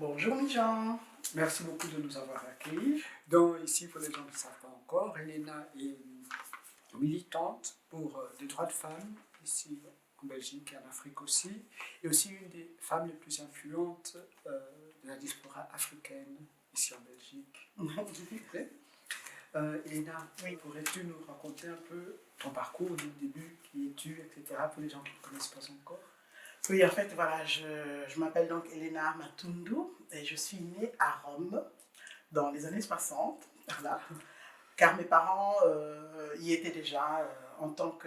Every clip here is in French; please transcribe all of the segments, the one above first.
Bonjour Mijan. Merci beaucoup de nous avoir accueillis. Donc ici, pour les gens qui ne savent pas encore, Elena est militante pour les droits de femmes ici en Belgique et en Afrique aussi, et aussi une des femmes les plus influentes de la diaspora africaine ici en Belgique. Elena, Oui. pourrais-tu nous raconter un peu ton parcours du début, qui es-tu, etc., pour les gens qui ne te connaissent pas encore? Oui, en fait, voilà, je m'appelle donc Elena Matundu et je suis née à Rome dans les années 60, voilà, car mes parents y étaient déjà en tant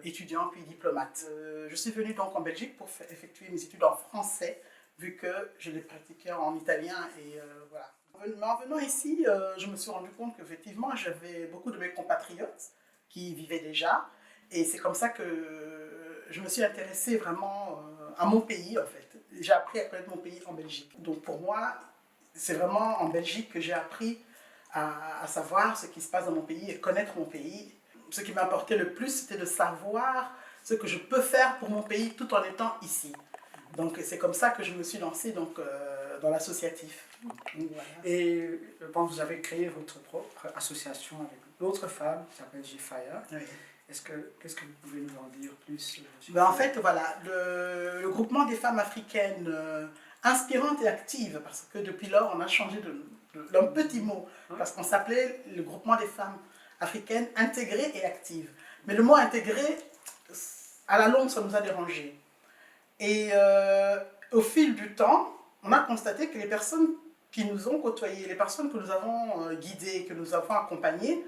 qu'étudiants puis diplomates. Je suis venue donc en Belgique pour effectuer mes études en français, vu que je les pratiquais en italien et voilà. Mais en venant ici, je me suis rendu compte qu'effectivement, j'avais beaucoup de mes compatriotes qui y vivaient déjà, et c'est comme ça que je me suis intéressée vraiment à mon pays, en fait. J'ai appris à connaître mon pays en Belgique. Donc pour moi, c'est vraiment en Belgique que j'ai appris à savoir ce qui se passe dans mon pays et connaître mon pays. Ce qui m'importait le plus, c'était de savoir ce que je peux faire pour mon pays tout en étant ici. Donc c'est comme ça que je me suis lancée donc, dans l'associatif. Voilà. Et je pense que vous avez créé votre propre association avec d'autres femmes qui s'appelle GFIA. Oui. Qu'est-ce que vous pouvez nous en dire plus En fait, voilà, le groupement des femmes africaines inspirantes et actives, parce que depuis lors, on a changé d'un petit mot, parce qu'on s'appelait le groupement des femmes africaines intégrées et actives. Mais le mot intégré, à la longue, ça nous a dérangé. Et au fil du temps, on a constaté que les personnes qui nous ont côtoyées, les personnes que nous avons guidées, que nous avons accompagnées,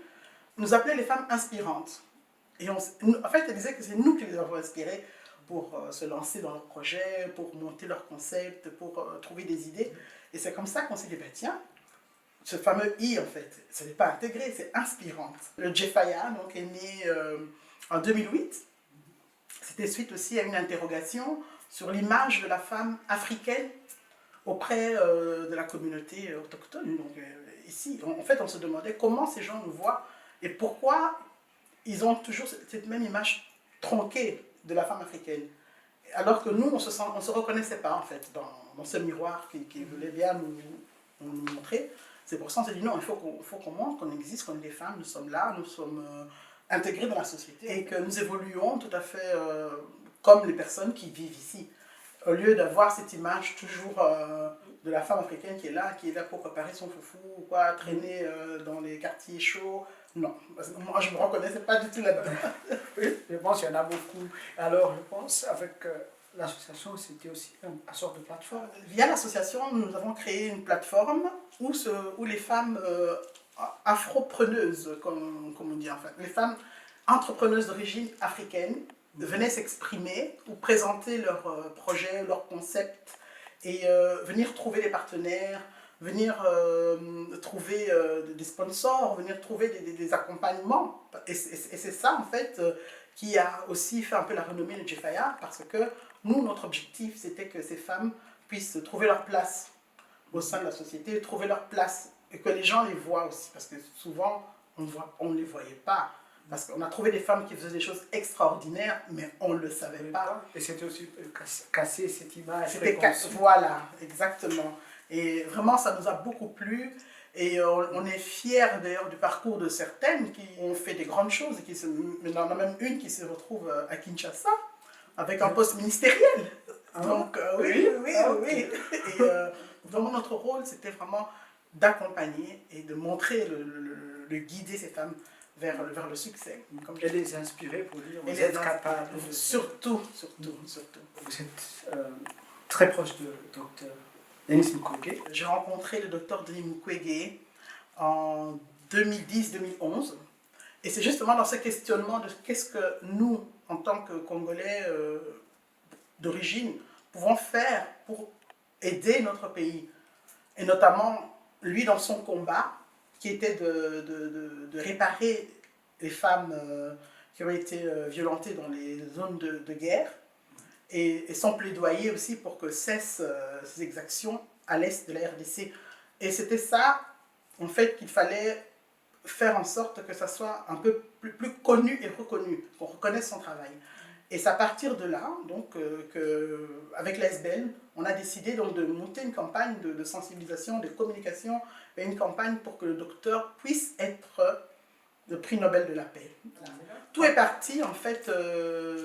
nous appelaient les femmes inspirantes. Et en fait, elles disaient que c'est nous qui les avons inspirées pour se lancer dans leurs projets, pour monter leurs concepts, pour trouver des idées. Et c'est comme ça qu'on s'est dit, ben tiens, ce fameux I, en fait, ce n'est pas intégré, c'est inspirante. Le GFIA donc, est né en 2008. C'était suite aussi à une interrogation sur l'image de la femme africaine auprès de la communauté autochtone. Donc, ici, en fait, on se demandait comment ces gens nous voient et pourquoi ils ont toujours cette même image tronquée de la femme africaine. Alors que nous, on ne se reconnaissait pas, en fait, dans ce miroir qui voulait bien nous montrer. C'est pour ça qu'on s'est dit non, il faut qu'on montre qu'on existe, qu'on est des femmes, nous sommes là, nous sommes intégrés dans la société et que nous évoluons tout à fait comme les personnes qui vivent ici. Au lieu d'avoir cette image toujours de la femme africaine qui est là pour préparer son foufou, ou quoi, traîner dans les quartiers chauds. Non, parce que moi je ne me reconnaissais pas du tout là-dedans. Oui, je pense qu'il y en a beaucoup. Alors, je pense avec l'association, c'était aussi une sorte de plateforme. Via l'association, nous avons créé une plateforme où les femmes afropreneuses, comme on dit en fait, les femmes entrepreneuses d'origine africaine, venaient s'exprimer ou présenter leurs projets, leurs concepts et venir trouver des partenaires, venir trouver des sponsors, venir trouver des accompagnements. Et c'est ça en fait qui a aussi fait un peu la renommée de GFIA, parce que nous, notre objectif, c'était que ces femmes puissent trouver leur place au sein de la société, trouver leur place et que les gens les voient aussi, parce que souvent, on ne les voyait pas. Parce qu'on a trouvé des femmes qui faisaient des choses extraordinaires, mais on ne le savait pas. Et c'était aussi casser cette image. Voilà, exactement. Et vraiment, ça nous a beaucoup plu. Et on est fiers d'ailleurs du parcours de certaines qui ont fait des grandes choses. Et il y en a même une qui se retrouve à Kinshasa, avec un poste ministériel. Donc oui. Et vraiment, notre rôle, c'était vraiment d'accompagner et de montrer, de guider ces femmes vers le succès. Comme et les inspirer pour dire vous êtes capable. Surtout. Vous êtes très proche de Dr Denis Mukwege. J'ai rencontré le Dr Denis Mukwege en 2010-2011. Et c'est justement dans ce questionnement de qu'est-ce que nous, en tant que Congolais d'origine, pouvons faire pour aider notre pays. Et notamment, lui, dans son combat, qui était de réparer les femmes qui ont été violentées dans les zones de guerre, et son plaidoyer aussi pour que cessent ces exactions à l'est de la RDC. Et c'était ça, en fait, qu'il fallait faire en sorte que ça soit un peu plus connu et reconnu, qu'on reconnaisse son travail. Et c'est à partir de là, donc, avec la SBL, on a décidé donc, de monter une campagne de sensibilisation, de communication, et une campagne pour que le docteur puisse être le prix Nobel de la paix. Tout est parti en fait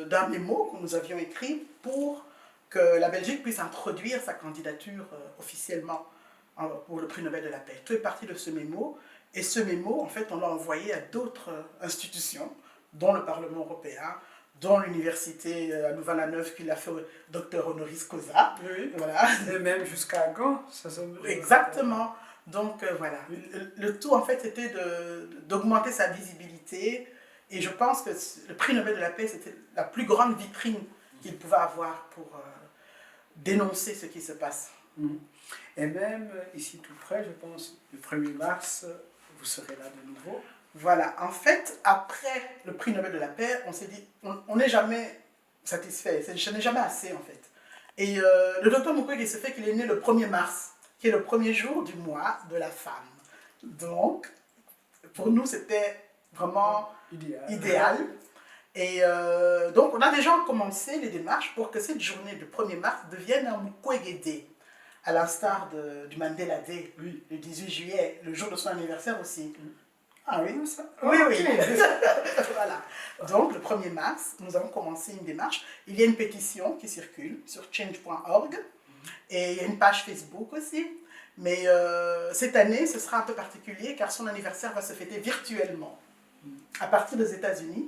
d'un mémo que nous avions écrit pour que la Belgique puisse introduire sa candidature officiellement pour le prix Nobel de la paix. Tout est parti de ce mémo, et ce mémo, en fait, on l'a envoyé à d'autres institutions, dont le Parlement européen, dont l'université à Louvain-la-Neuve qui l'a fait docteur honoris causa. Oui. Voilà. Et même jusqu'à Gand, ça semble. Exactement. Donc voilà, le tout en fait c'était d'augmenter sa visibilité, et je pense que le prix Nobel de la paix c'était la plus grande vitrine qu'il pouvait avoir pour dénoncer ce qui se passe. Et même ici tout près, je pense, le 1er mars, vous serez là de nouveau. Voilà, en fait, après le prix Nobel de la paix, on s'est dit, on n'est jamais satisfait, ce n'est jamais assez en fait. Et le docteur Mukwege, il se fait qu'il est né le 1er mars, qui est le premier jour du mois de la femme. Donc, pour nous, c'était vraiment idéal. Et donc, on a déjà commencé les démarches pour que cette journée du 1er mars devienne un Mukwege Day, à l'instar du Mandela Day, le 18 juillet, le jour de son anniversaire aussi. Ah oui, ça. Oui, oui. Voilà. Donc, le 1er mars, nous avons commencé une démarche. Il y a une pétition qui circule sur change.org, et il y a une page Facebook aussi. Mais cette année, ce sera un peu particulier car son anniversaire va se fêter virtuellement, à partir des États-Unis,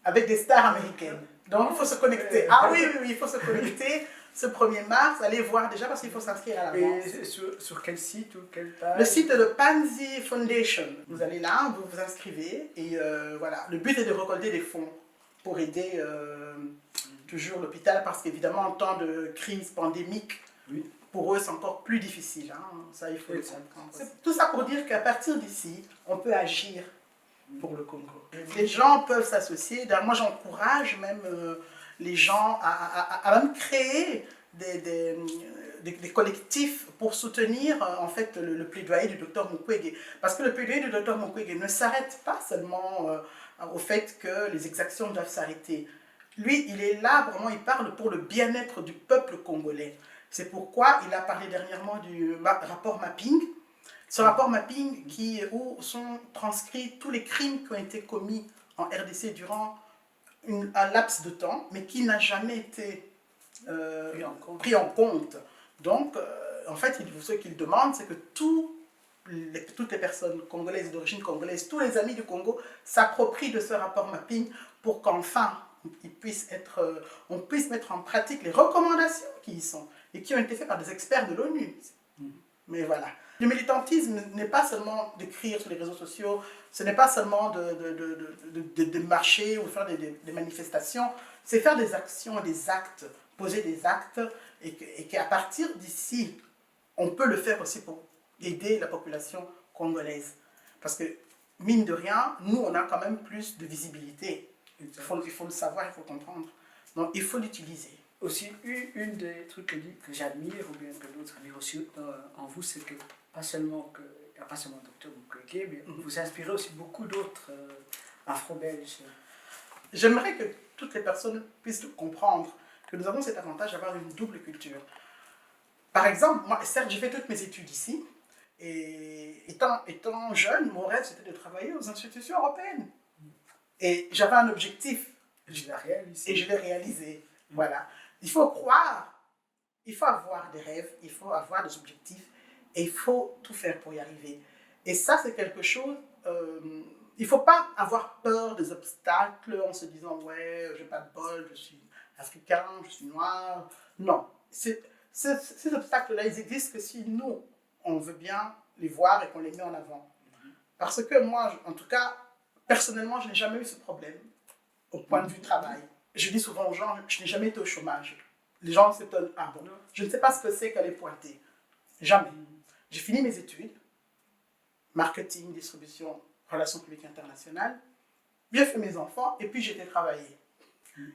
avec des stars américaines. Donc, il faut se connecter. Ah oui, oui, oui, il faut se connecter. Ce 1er mars, allez voir déjà parce qu'il faut s'inscrire à l'avance. Et sur quel site ou quelle page? Le site de la Panzi Foundation. Vous allez là, vous vous inscrivez, et voilà. Le but est de récolter des fonds pour aider toujours l'hôpital, parce qu'évidemment, en temps de crise pandémique, pour eux, c'est encore plus difficile. Hein. Ça, il faut le comprendre. Tout ça pour dire qu'à partir d'ici, on peut agir pour le Congo. Les gens peuvent s'associer. Moi, j'encourage même les gens à même créer des collectifs pour soutenir en fait le plaidoyer du docteur Mukwege. Parce que le plaidoyer du docteur Mukwege ne s'arrête pas seulement au fait que les exactions doivent s'arrêter. Lui, il est là, vraiment, il parle pour le bien-être du peuple congolais. C'est pourquoi il a parlé dernièrement du rapport mapping. Ce rapport mapping où sont transcrits tous les crimes qui ont été commis en RDC durant un laps de temps, mais qui n'a jamais été pris en compte. Donc, en fait, ce qu'il demande, c'est que toutes les personnes congolaises d'origine congolaise, tous les amis du Congo, s'approprient de ce rapport mapping pour qu'enfin, on puisse mettre en pratique les recommandations qui y sont et qui ont été faites par des experts de l'ONU. Mais voilà. Le militantisme n'est pas seulement d'écrire sur les réseaux sociaux, ce n'est pas seulement de marcher ou faire des manifestations, c'est faire des actions, des actes, poser des actes, et qu'à partir d'ici, on peut le faire aussi pour aider la population congolaise. Parce que, mine de rien, nous, on a quand même plus de visibilité. Il faut le savoir, il faut comprendre. Donc, il faut l'utiliser. Aussi, une des trucs que j'admire, ou bien que d'autres admirent aussi en vous, c'est que pas seulement il n'y a pas seulement le docteur Mukwege, mais vous inspirez aussi beaucoup d'autres afro-belges. J'aimerais que toutes les personnes puissent comprendre que nous avons cet avantage d'avoir une double culture. Par exemple, moi, certes, j'ai fait toutes mes études ici, et étant jeune, mon rêve, c'était de travailler aux institutions européennes. Et j'avais un objectif, et je l'ai réalisé. Voilà. Il faut croire, il faut avoir des rêves, il faut avoir des objectifs, et il faut tout faire pour y arriver. Et ça, c'est quelque chose, il ne faut pas avoir peur des obstacles en se disant « ouais, j'ai pas de bol, je suis africain, je suis noir ». Non, ces obstacles-là, ils existent que si nous, on veut bien les voir et qu'on les met en avant. Parce que moi, en tout cas, personnellement, je n'ai jamais eu ce problème au point de vue travail. Je dis souvent aux gens, je n'ai jamais été au chômage. Les gens s'étonnent, ah bon, je ne sais pas ce que c'est qu'aller pointer. Jamais. J'ai fini mes études, marketing, distribution, relations publiques internationales, j'ai fait mes enfants et puis j'ai été travailler.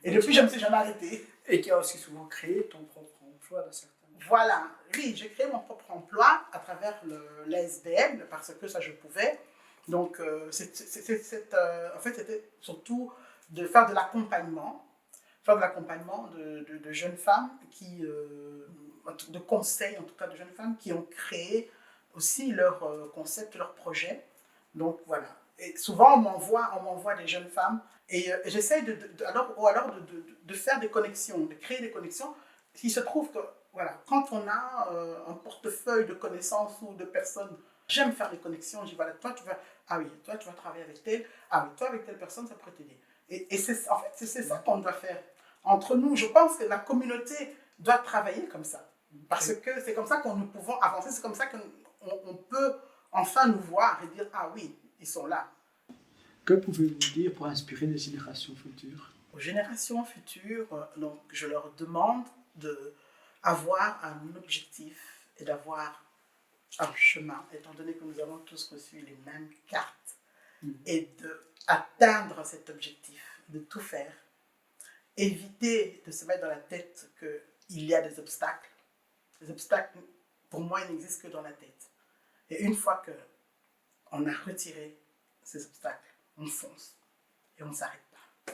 Et depuis, je ne me suis jamais arrêtée. Et qui a aussi souvent créé ton propre emploi dans certains. Voilà, oui, j'ai créé mon propre emploi à travers l'ASBM, parce que ça je pouvais. Donc, en fait, c'était surtout de faire de l'accompagnement, faire de l'accompagnement de jeunes femmes de conseils en tout cas de jeunes femmes qui ont créé aussi leur concept, leur projet. Donc voilà. Et souvent on m'envoie des jeunes femmes et j'essaye de faire des connexions, de créer des connexions. Il se trouve que voilà, quand on a un portefeuille de connaissances ou de personnes, j'aime faire des connexions. Je dis voilà, toi tu vas travailler avec telle, ah oui, toi avec telle personne ça pourrait t'aider. Et c'est en fait c'est ça qu'on doit faire entre nous. Je pense que la communauté doit travailler comme ça. Parce que c'est comme ça que nous pouvons avancer, c'est comme ça qu'on peut enfin nous voir et dire ah oui, ils sont là. Que pouvez-vous dire pour inspirer les générations futures? Aux générations futures, donc, je leur demande d'avoir un objectif et d'avoir un chemin, étant donné que nous avons tous reçu les mêmes cartes, et d'atteindre cet objectif, de tout faire. Éviter de se mettre dans la tête qu'il y a des obstacles. Les obstacles, pour moi, ils n'existent que dans la tête. Et une fois qu'on a retiré ces obstacles, on fonce et on ne s'arrête pas.